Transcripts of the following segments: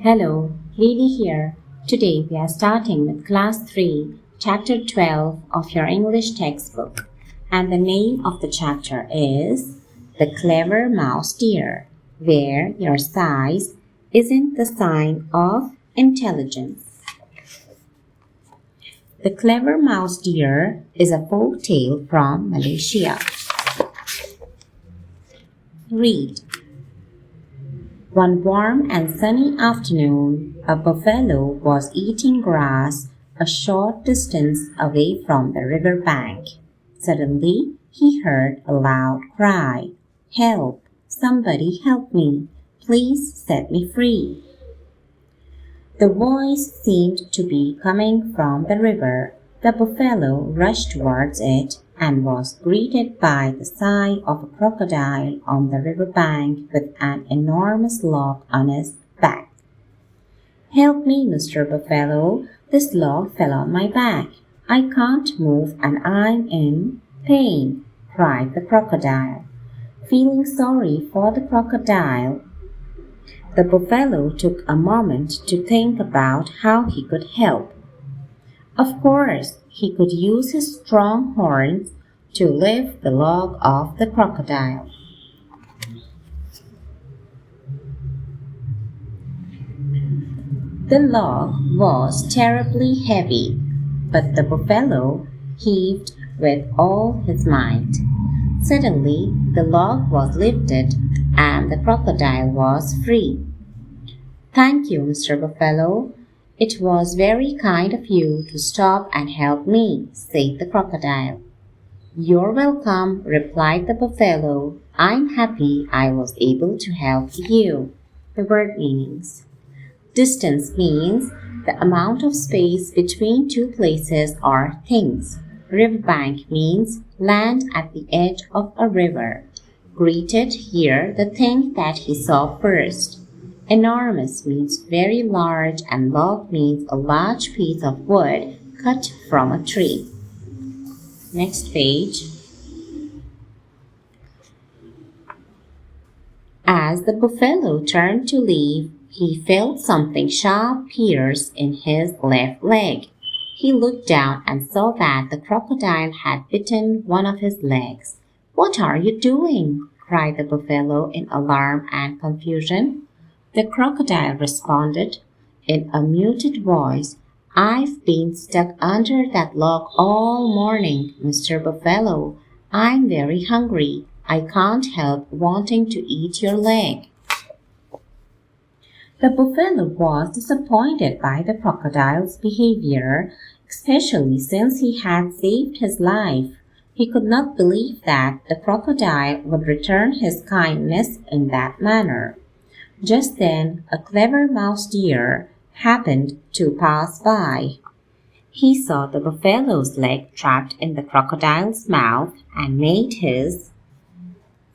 Hello, Lili here. Today we are starting with Class 3, Chapter 12 of your English textbook. And the name of the chapter is The Clever Mouse Deer, where your size isn't the sign of intelligence. The Clever Mouse Deer is a folk tale from Malaysia. Read. One warm and sunny afternoon, a buffalo was eating grass a short distance away from the river bank. Suddenly, he heard a loud cry. "Help! Somebody help me! Please set me free!" The voice seemed to be coming from the river. The buffalo rushed towards it and was greeted by the sight of a crocodile on the river bank with an enormous log on his back. "Help me, Mr. Buffalo. This log fell on my back. I can't move and I'm in pain," cried the crocodile. Feeling sorry for the crocodile, the buffalo took a moment to think about how he could help. Of course, he could use his strong horns to lift the log off the crocodile. The log was terribly heavy, but the buffalo heaved with all his might. Suddenly, the log was lifted and the crocodile was free. "Thank you, Mr. Buffalo. It was very kind of you to stop and help me," said the crocodile. "You're welcome," replied the buffalo. "I'm happy I was able to help you." The word meanings. Distance means the amount of space between two places or things. Riverbank means land at the edge of a river. Greeted, here the thing that he saw first. Enormous means very large and log means a large piece of wood cut from a tree. Next page. As the buffalo turned to leave, he felt something sharp pierce in his left leg. He looked down and saw that the crocodile had bitten one of his legs. "What are you doing?" cried the buffalo in alarm and confusion. The crocodile responded in a muted voice, "I've been stuck under that log all morning, Mr. Buffalo. I'm very hungry. I can't help wanting to eat your leg." The buffalo was disappointed by the crocodile's behavior, especially since he had saved his life. He could not believe that the crocodile would return his kindness in that manner. Just then, a clever mouse deer happened to pass by. He saw the buffalo's leg trapped in the crocodile's mouth and made his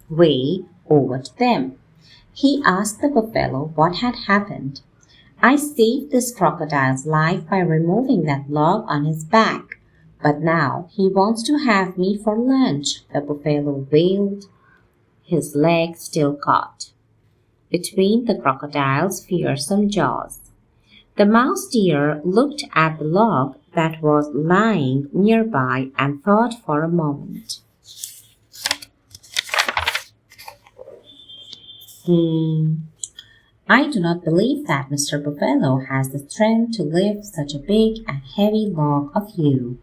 way over to them. He asked the buffalo what had happened. "I saved this crocodile's life by removing that log on his back, but now he wants to have me for lunch," the buffalo wailed, his leg still caught between the crocodile's fearsome jaws. The mouse deer looked at the log that was lying nearby and thought for a moment. "I do not believe that Mr. Buffalo has the strength to lift such a big and heavy log of you."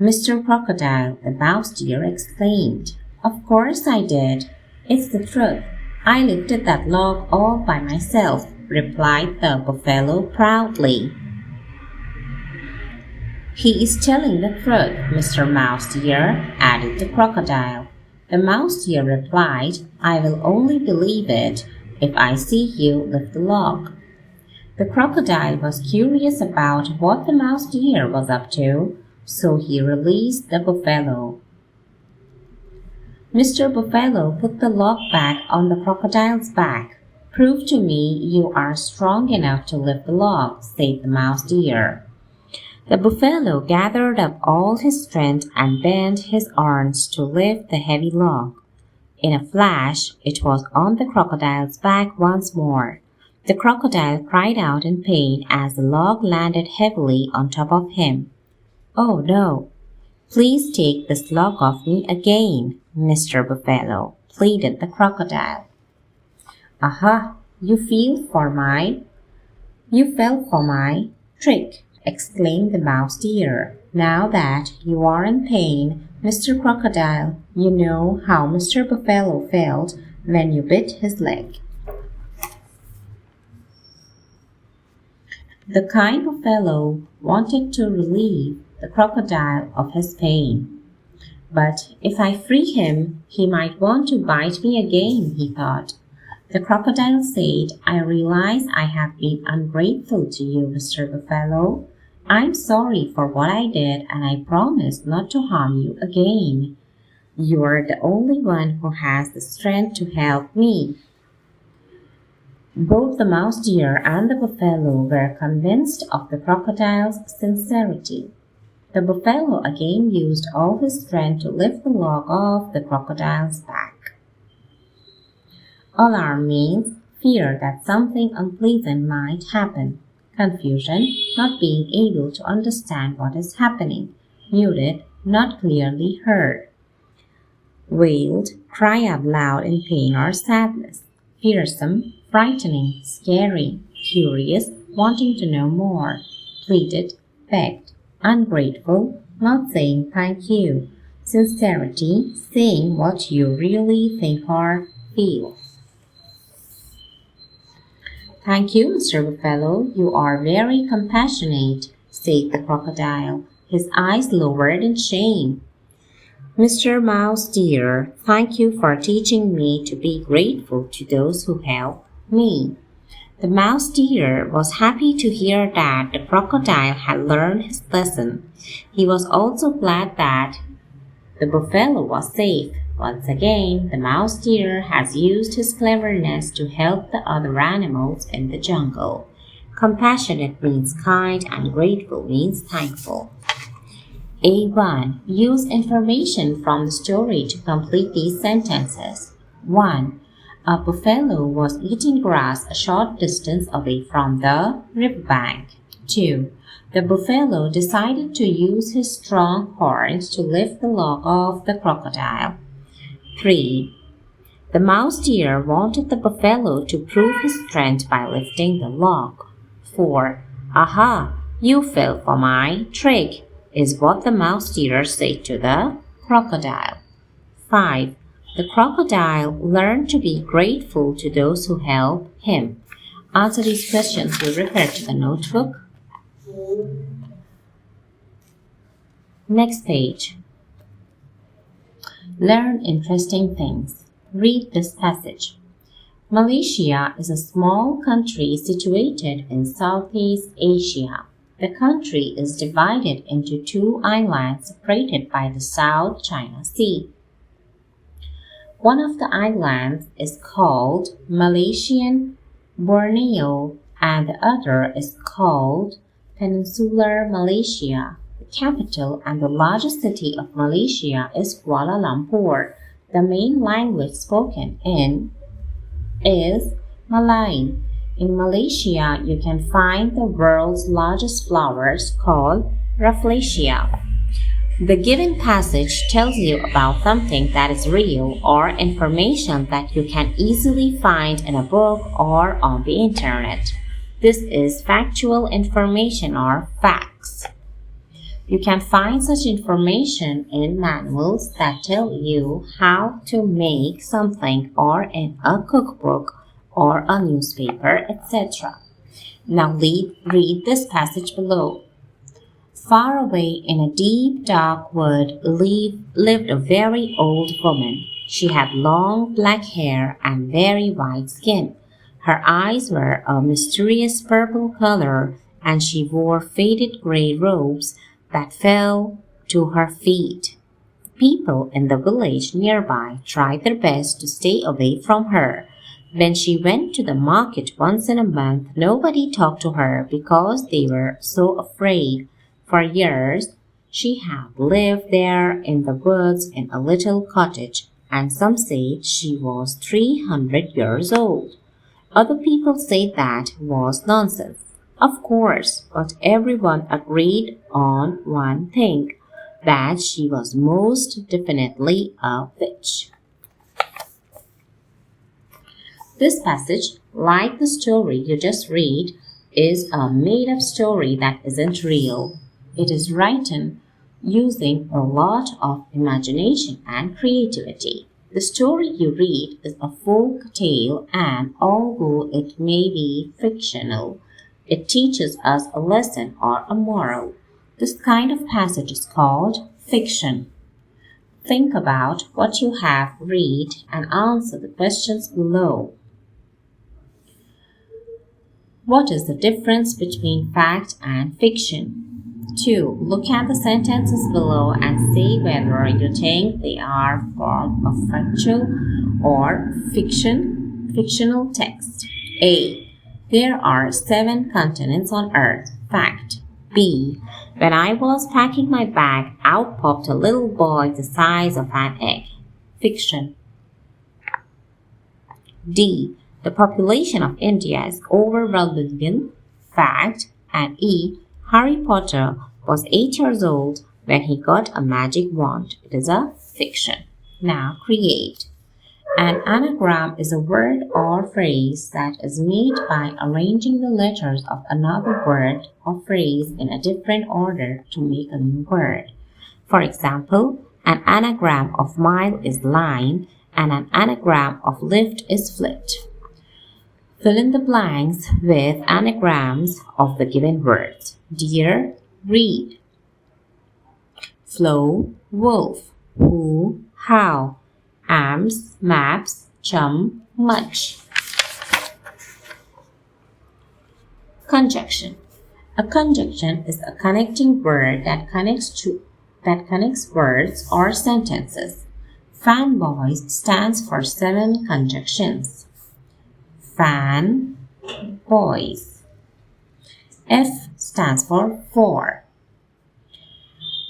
"Mr. Crocodile," the mouse deer exclaimed, "of course I did. It's the truth. I lifted that log all by myself," replied the buffalo proudly. "He is telling the truth, Mr. Mouse Deer," added the crocodile. The mouse deer replied, "I will only believe it if I see you lift the log." The crocodile was curious about what the mouse deer was up to, so he released the buffalo. Mr. Buffalo put the log back on the crocodile's back. "Prove to me you are strong enough to lift the log," said the mouse deer. The buffalo gathered up all his strength and bent his arms to lift the heavy log. In a flash, it was on the crocodile's back once more. The crocodile cried out in pain as the log landed heavily on top of him. "Oh no! Please take this log off me again, Mr. Buffalo," pleaded the crocodile. "Aha! You fell for my trick," exclaimed the mouse deer. "Now that you are in pain, Mr. Crocodile, you know how Mr. Buffalo felt when you bit his leg." The kind buffalo wanted to relieve the crocodile of his pain. "But if I free him, he might want to bite me again," he thought. The crocodile said, "I realize I have been ungrateful to you, Mr. Buffalo. I'm sorry for what I did, and I promise not to harm you again. You're the only one who has the strength to help me." Both the mouse deer and the buffalo were convinced of the crocodile's sincerity. The buffalo again used all his strength to lift the log off the crocodile's back. Alarm means fear that something unpleasant might happen. Confusion, not being able to understand what is happening. Muted, not clearly heard. Wailed, cry out loud in pain or sadness. Fearsome, frightening, scary, curious, wanting to know more. Pleaded, begged. Ungrateful, not saying thank you. Sincerity, saying what you really think or feel. "Thank you, Mr. Buffalo. You are very compassionate," said the crocodile, his eyes lowered in shame. "Mr. Mouse dear, thank you for teaching me to be grateful to those who help me." The mouse deer was happy to hear that the crocodile had learned his lesson. He was also glad that the buffalo was safe. Once again, the mouse deer has used his cleverness to help the other animals in the jungle. Compassionate means kind and grateful means thankful. A1. Use information from the story to complete these sentences. 1. A buffalo was eating grass a short distance away from the riverbank. 2. The buffalo decided to use his strong horns to lift the log off the crocodile. 3. The mouse deer wanted the buffalo to prove his strength by lifting the log. 4. "Aha! You fell for my trick," is what the mouse deer said to the crocodile. 5. The crocodile learned to be grateful to those who help him. Answer these questions. We'll refer to the notebook. Next page. Learn interesting things. Read this passage. Malaysia is a small country situated in Southeast Asia. The country is divided into two islands separated by the South China Sea. One of the islands is called Malaysian Borneo and the other is called Peninsular Malaysia. The capital and the largest city of Malaysia is Kuala Lumpur. The main language spoken is Malay. In Malaysia, you can find the world's largest flowers called Rafflesia. The given passage tells you about something that is real or information that you can easily find in a book or on the internet. This is factual information or facts. You can find such information in manuals that tell you how to make something or in a cookbook or a newspaper, etc. Now read this passage below. Far away in a deep dark wood lived a very old woman. She had long black hair and very white skin. Her eyes were a mysterious purple color and she wore faded gray robes that fell to her feet. People in the village nearby tried their best to stay away from her. When she went to the market once in a month, nobody talked to her because they were so afraid. For years, she had lived there in the woods in a little cottage, and some said she was 300 years old. Other people said that was nonsense. Of course, but everyone agreed on one thing, that she was most definitely a witch. This passage, like the story you just read, is a made-up story that isn't real. It is written using a lot of imagination and creativity. The story you read is a folk tale, and although it may be fictional, it teaches us a lesson or a moral. This kind of passage is called fiction. Think about what you have read and answer the questions below. What is the difference between fact and fiction? 2. Look at the sentences below and say whether you think they are form of factual or fictional text. A. There are 7 continents on Earth. Fact. B. When I was packing my bag, out popped a little boy the size of an egg. Fiction. D. The population of India is over 1 billion. Fact. And E. Harry Potter was 8 years old when he got a magic wand. It is a fiction. Now create. An anagram is a word or phrase that is made by arranging the letters of another word or phrase in a different order to make a new word. For example, an anagram of mile is line and an anagram of lift is flit. Fill in the blanks with anagrams of the given words. Deer, read. Flow, wolf. Who, how. Amps, maps. Chum, much. Conjunction. A conjunction is a connecting word that connects words or sentences. Fanboys stands for 7 conjunctions. Fan, boys. F stands for.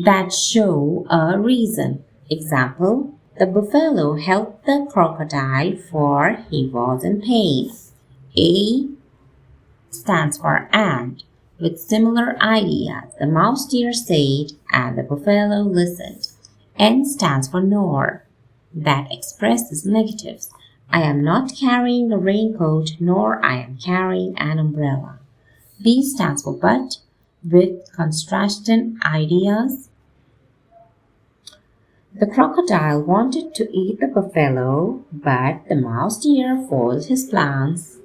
That show a reason. Example, the buffalo helped the crocodile for he was in pain. A stands for and. With similar ideas, the mouse deer said and the buffalo listened. N stands for nor. That expresses negatives. I am not carrying a raincoat, nor I am carrying an umbrella. B stands for but, with contrasting ideas. The crocodile wanted to eat the buffalo, but the mouse deer foiled his plans.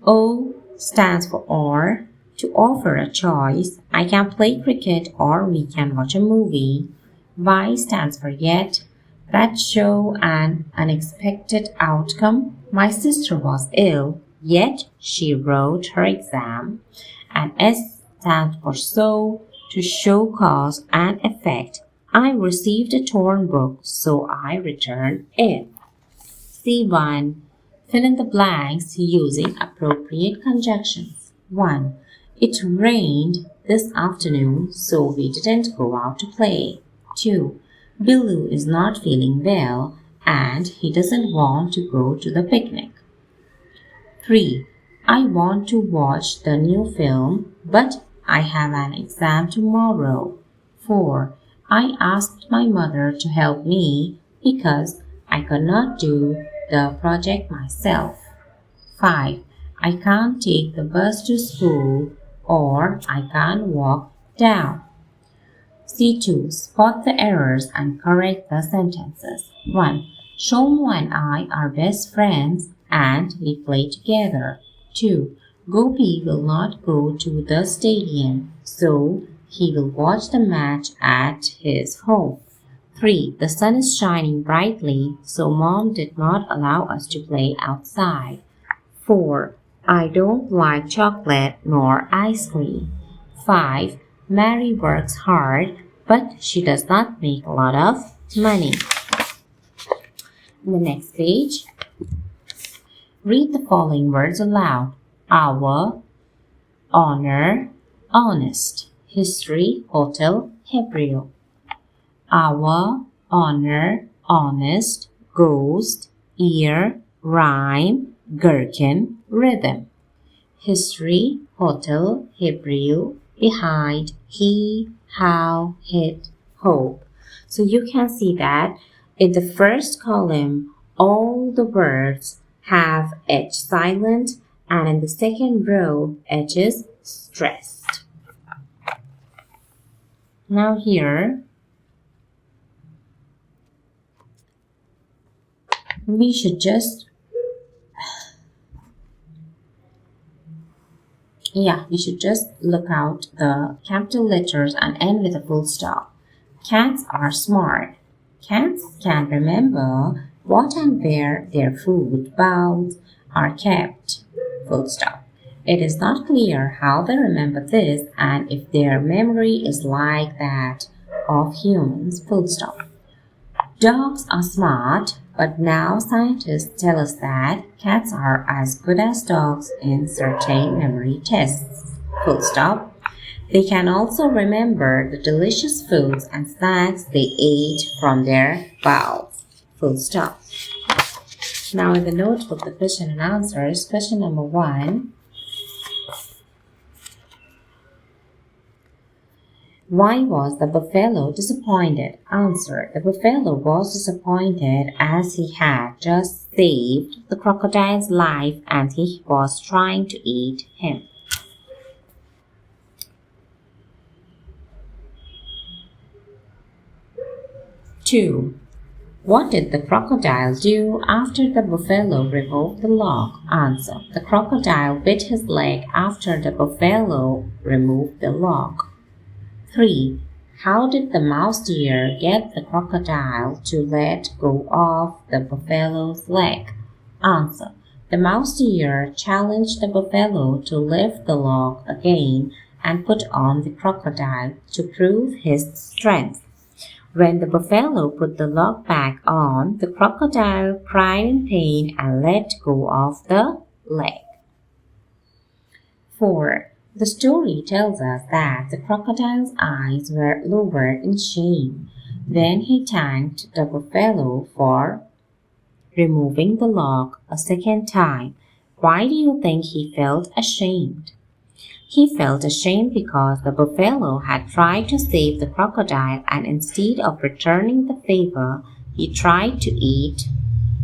O stands for or, to offer a choice. I can play cricket or we can watch a movie. Y stands for yet. That show an unexpected outcome. My sister was ill, yet she wrote her exam. And S stands for so, to show cause and effect. I received a torn book, so I returned it. C1. Fill in the blanks using appropriate conjunctions. 1. It rained this afternoon, so we didn't go out to play. 2. Billu is not feeling well and he doesn't want to go to the picnic. 3. I want to watch the new film, but I have an exam tomorrow. 4. I asked my mother to help me because I could not do the project myself. 5. I can't take the bus to school or I can't walk down. C2. Spot the errors and correct the sentences. 1. Shomu and I are best friends and we play together. 2. Gopi will not go to the stadium, so he will watch the match at his home. 3. The sun is shining brightly, so Mom did not allow us to play outside. 4. I don't like chocolate nor ice cream. 5. Mary works hard, but she does not make a lot of money. The next page. Read the following words aloud. Hour, honor, honest. History, hotel, Hebrew. Hour, honor, honest, ghost, ear, rhyme, gherkin, rhythm. History, hotel, Hebrew, behind, he, how, hit, hope. So you can see that in the first column, all the words have H silent, and in the second row, H is stressed. Now here, we should just look out the capital letters and end with a full stop. Cats are smart. Cats can remember what and where their food bowls are kept. Full stop. It is not clear how they remember this and if their memory is like that of humans. Full stop. Dogs are smart, but now scientists tell us that cats are as good as dogs in certain memory tests. Full stop. They can also remember the delicious foods and snacks they ate from their bowels. Full stop. Now in the notebook, the question and answers. Question number 1. Why was the buffalo disappointed? Answer. The buffalo was disappointed as he had just saved the crocodile's life and he was trying to eat him. Two. What did the crocodile do after the buffalo removed the log? Answer. The crocodile bit his leg after the buffalo removed the log. 3. How did the mouse deer get the crocodile to let go of the buffalo's leg? Answer. The mouse deer challenged the buffalo to lift the log again and put on the crocodile to prove his strength. When the buffalo put the log back on, the crocodile cried in pain and let go of the leg. 4. The story tells us that the crocodile's eyes were lowered in shame. Then he thanked the buffalo for removing the log a second time. Why do you think he felt ashamed? He felt ashamed because the buffalo had tried to save the crocodile and instead of returning the favor, he tried to eat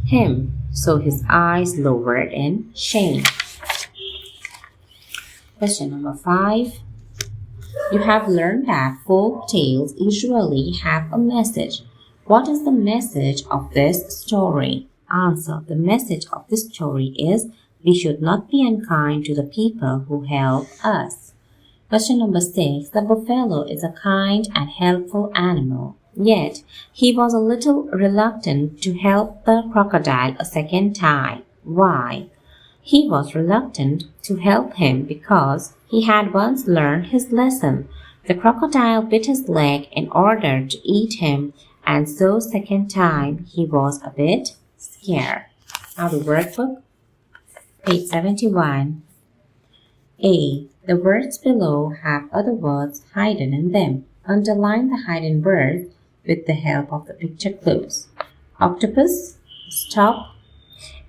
him. So his eyes lowered in shame. Question number 5. You have learned that folk tales usually have a message. What is the message of this story? Answer. The message of this story is we should not be unkind to the people who help us. Question number 6. The buffalo is a kind and helpful animal. Yet, he was a little reluctant to help the crocodile a second time. Why? He was reluctant to help him because he had once learned his lesson. The crocodile bit his leg in order to eat him, and so second time he was a bit scared. Now the workbook, page 71. A. The words below have other words hidden in them. Underline the hidden words with the help of the picture clues. Octopus, stop,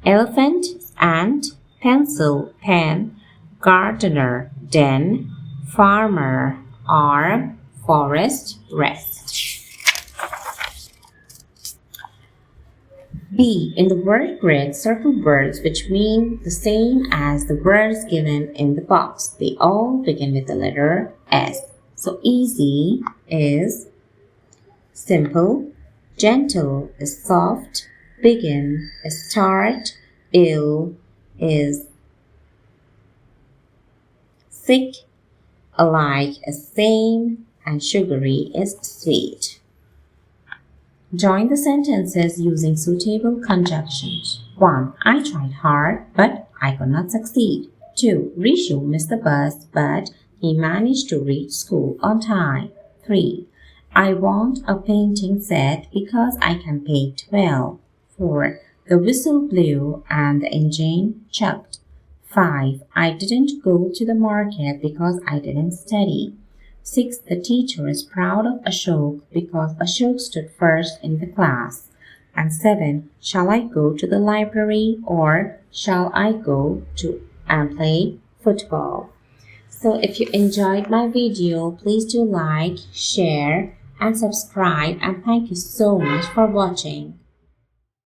elephant, ant, pencil, pen, gardener, den, farmer, arm, forest, rest. B. In the word grid, circle words which mean the same as the words given in the box. They all begin with the letter S. So easy is simple, gentle is soft, begin is start, ill is sick, alike is same, and sugary is sweet. Join the sentences using suitable conjunctions. 1. I tried hard, but I could not succeed. 2. Rishu missed the bus, but he managed to reach school on time. 3. I want a painting set because I can paint well. 4. The whistle blew and the engine chugged. 5. I didn't go to the market because I didn't study. 6. The teacher is proud of Ashok because Ashok stood first in the class. And 7. Shall I go to the library or shall I go to and play football? So if you enjoyed my video, please do like, share and subscribe, and thank you so much for watching.